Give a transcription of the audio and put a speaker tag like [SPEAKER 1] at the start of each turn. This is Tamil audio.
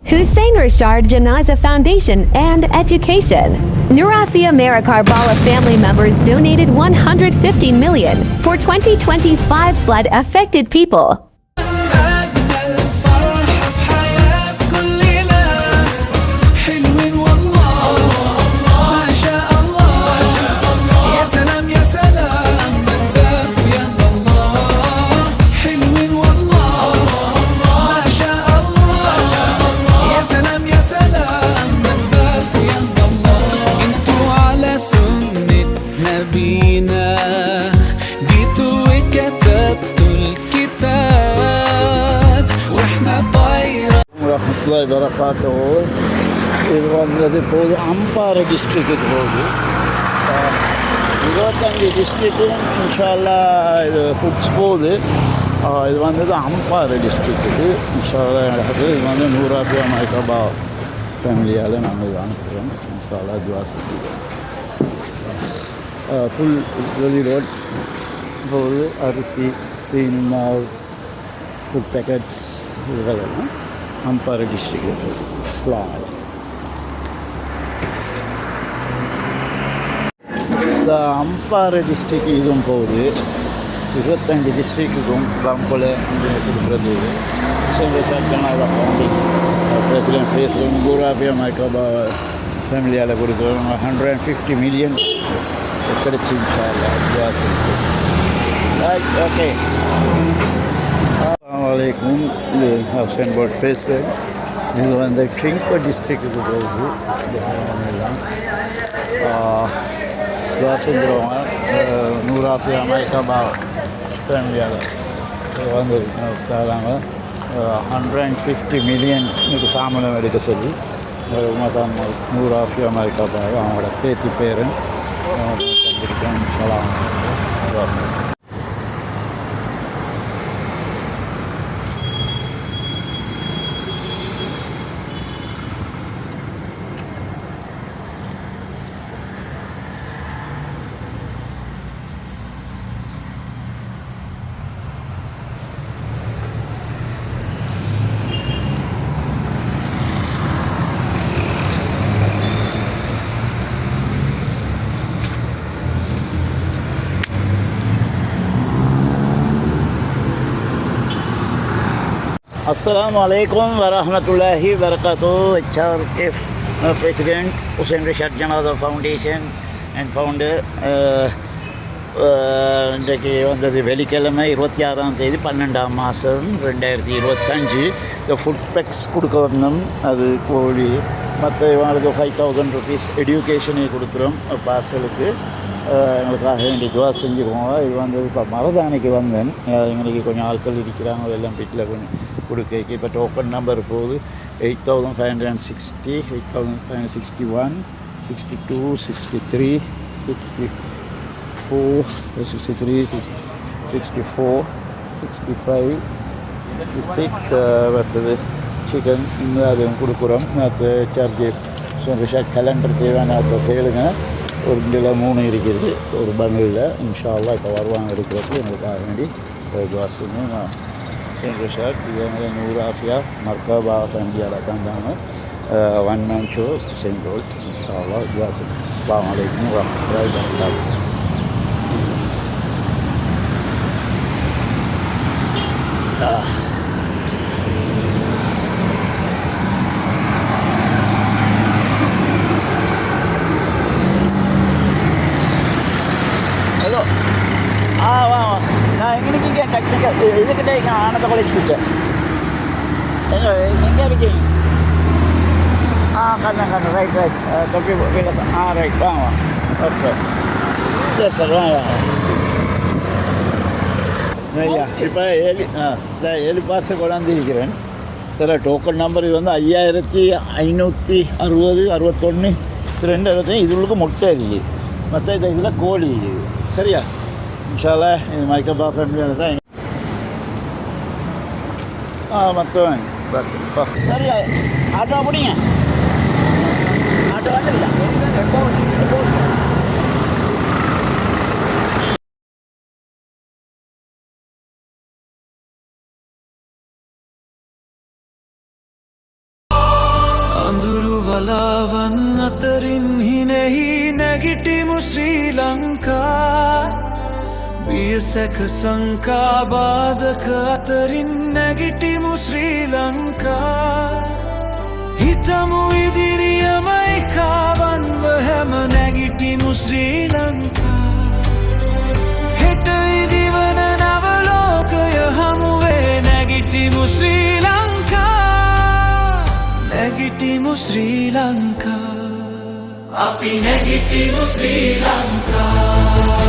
[SPEAKER 1] Hussein Rashad Janaza Foundation and Education. Nurafia Marakarbala family members donated 150 million for 2025 flood affected people.
[SPEAKER 2] warahmatullahi wabarakatuh. இது வந்தது போது அம்பாறை டிஸ்ட்ரிக்ட்டுக்கு போகுது. 25 டிஸ்ட்ரிக்டும் இன்ஷால்லா இது ஃபுட்ஸ் போகுது. இது வந்தது அம்பாறை டிஸ்ட்ரிக்ட்டுக்கு இன்ஷால்லா நடக்குது. இது வந்து நூராபியா மைக்கபா ஃபேமிலியால் நாங்கள் இது அனுப்புகிறோம். இன்ஷால்லா துவாசி ஃபுல் வெளி ரோட் போகுது. அரிசி, சீனி, மாவு, ஃபுட் பேக்கெட்ஸ் இதெல்லாம் அம்பாறை டிஸ்ட்ரிக்ட் போகுது. இஸ்லாம் இந்த அம்பாறை டிஸ்ட்ரிக்ட் இதுவும் போகுது. 25 டிஸ்ட்ரிக்ட்டுக்கும் பம்புல கொடுக்குறது. பிரசிடென்ட் நூராபியா மைக்கபா ஃபேமிலியால் கொடுக்குறோம். 150 மில்லியன் கிடைச்சி இன்ஷால்லா. ஓகே, அஸ்ஸலாமுஅலைக்கும். இது ஹுசைன் போர்ட் பேசுகிறேன். இது வந்து ட்ரிங்கர் டிஸ்ட்ரிக்ட்டுக்கு போகுது. எல்லாம் செஞ்சுருவாங்க. நூராபியா மைக்கபா ஃபேமிலியால் வந்து தராங்க. 150 மில்லியன் இன்னைக்கு சாமனம் எடுக்க சொல்லி மதான் நூராபியா மைக்கபா அவங்களோட பேத்தி பேரன் தந்திருக்கேன். சொல்லலாம். Assalamualaikum warahmatullahi wabarakatuh. HRF President Hussein Rashad Janaza Foundation and founder. இன்றைக்கு வந்தது வெள்ளிக்கிழமை 26ஆம் தேதி 12ஆம் மாதம் 2025. இந்த ஃபுட் பேக்ஸ் கொடுக்க வந்தோம். அது கோழி மற்ற இவங்களுக்கு 5000 ருபீஸ் எடியூகேஷனே கொடுக்குறோம் பார்சலுக்கு. எங்களுக்காக வேண்டி துவா செஞ்சுக்குவோம். இது வந்து இப்போ மரதானிக்கு வந்தேன். எங்களுக்கு கொஞ்சம் ஆட்கள் இருக்கிறாங்க. எல்லாம் வீட்டில் கொஞ்சம் கொடுக்க. இப்போ டோக்கன் நம்பர் போகுது 8560, 8561, 62, 63, 64, 63, 64, 65, 66. மற்றது சிக்கன் இன்னும் அதுவும் கொடுக்குறோம். மற்ற சார்ஜ் ரிஷாட் கேலண்டர் தேவையான அதை கேளுங்க. ஒரு 3 இருக்கிறது ஒரு பங்கில். இன்ஷா அல்லாஹ் இப்போ வருவாங்க எடுக்கிறதுக்கு. எங்களுக்காக வேண்டி துவாசிங்க. ஹுசைன் ரஷாட் இது நூராபியா மைக்கபா ஃபேமிலியால் தந்தாங்க. 1 man show Hussein Road. இன்ஷா அல்லாஹ் துவாசிங்க. அஸ்ஸலாமு அலைக்கும் வரஹ்மத்துல்லாஹி வபரகாத்துஹு. ஹலோ, வா நான் எங்கே இருக்கேன்? டெக்னிக்கல் இதுக்கிட்டே இருக்கேன். ஆனந்த காலேஜ் கிட்ட எங்கே இருக்கீங்க? கண்ணு ரைட் தொப்பி ரைட் வாங்க. ஓகே, சரி வாங்க. ஐயா இப்போ 7 பார்சல் கொண்டாந்து இருக்கிறேன். சார் டோக்கன் நம்பர் இது வந்து 5560, 61, 2 இது உள்ளுக்கு முட்டை இருக்குது. மற்ற இதில் கோழி இருக்குது. சரியா? இன்ஷா அல்லாஹ் இது மைக்கபா ஃபேமிலியால் தான். மற்றவன் சரியா? ஆட்டோ பிடிங்க. ஆட்டோ வந்துருக்கா?
[SPEAKER 3] බලාවන් අතරින් හිනෙහි නැගිටිමු ශ්‍රී ලංකා බියසැක සංකා බාධක අතරින් නැගිටිමු ශ්‍රී ලංකා හිතමු ඉදිරියමයි කාවන්ව හැම නැගිටිමු ශ්‍රී ලංකා හෙට ඉදිවන නවලෝකය හමුවේ නැගිටිමු ශ්‍රී ලංකා නැගිටිමු ශ්‍රී ලංකා අපි නැගිටිමු ශ්‍රී ලංකා